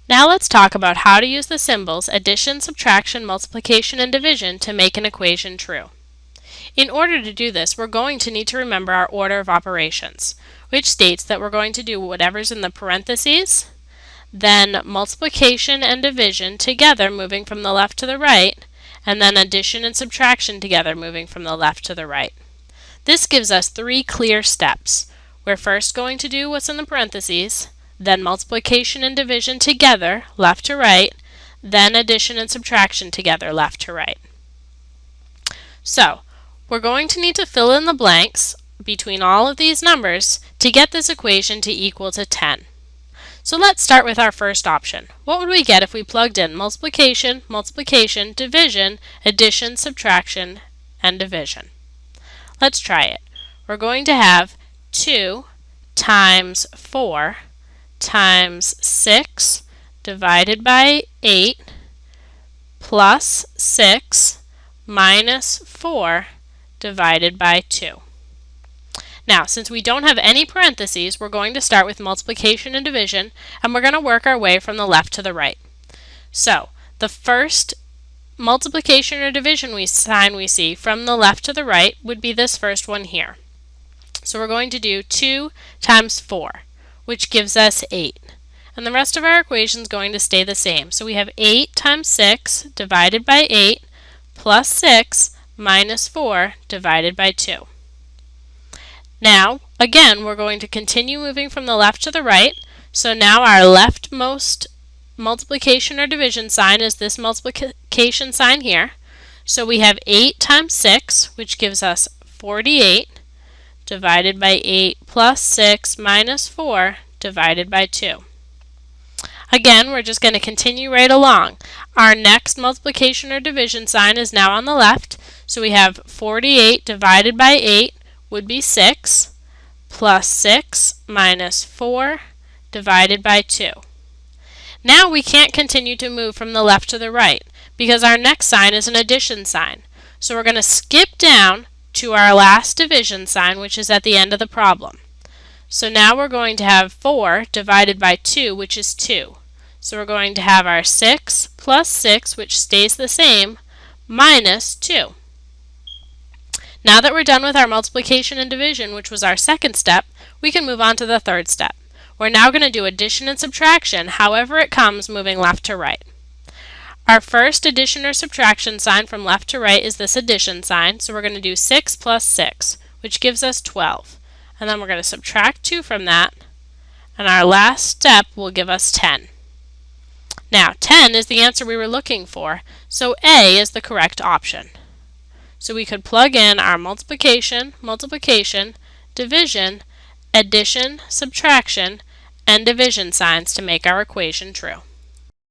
Now let's talk about how to use the symbols addition, subtraction, multiplication, and division to make an equation true. In order to do this, we're going to need to remember our order of operations, which states that we're going to do whatever's in the parentheses, then multiplication and division together moving from the left to the right, and then addition and subtraction together moving from the left to the right. This gives us 3 clear steps. We're first going to do what's in the parentheses, then multiplication and division together, left to right, then addition and subtraction together, left to right. So, we're going to need to fill in the blanks between all of these numbers to get this equation to equal to 10. So let's start with our first option. What would we get if we plugged in multiplication, multiplication, division, addition, subtraction, and division? Let's try it. We're going to have 2 times 4 times 6 divided by 8 plus 6 minus 4 divided by 2. Now, since we don't have any parentheses, we're going to start with multiplication and division, and we're going to work our way from the left to the right. So, the first multiplication or division sign we see from the left to the right would be this first one here. So we're going to do 2 times 4, which gives us 8. And the rest of our equation is going to stay the same. So we have 8 times 6 divided by 8 plus 6 minus 4 divided by 2. Now, again, we're going to continue moving from the left to the right. So now our leftmost multiplication or division sign is this multiplication sign here. So we have 8 times 6, which gives us 48, divided by 8 plus 6 minus 4 divided by 2. Again, we're just going to continue right along. Our next multiplication or division sign is now on the left. So we have 48 divided by 8 would be 6, plus 6 minus 4 divided by 2. Now we can't continue to move from the left to the right because our next sign is an addition sign. So we're going to skip down to our last division sign, which is at the end of the problem. So now we're going to have 4 divided by 2, which is 2. So we're going to have our 6 plus 6, which stays the same, minus 2. Now that we're done with our multiplication and division, which was our second step, we can move on to the third step. We're now going to do addition and subtraction, however it comes, moving left to right. Our first addition or subtraction sign from left to right is this addition sign, so we're going to do 6 plus 6, which gives us 12. And then we're going to subtract 2 from that, and our last step will give us 10. Now, 10 is the answer we were looking for, so A is the correct option. So we could plug in our multiplication, multiplication, division, addition, subtraction, and division signs to make our equation true.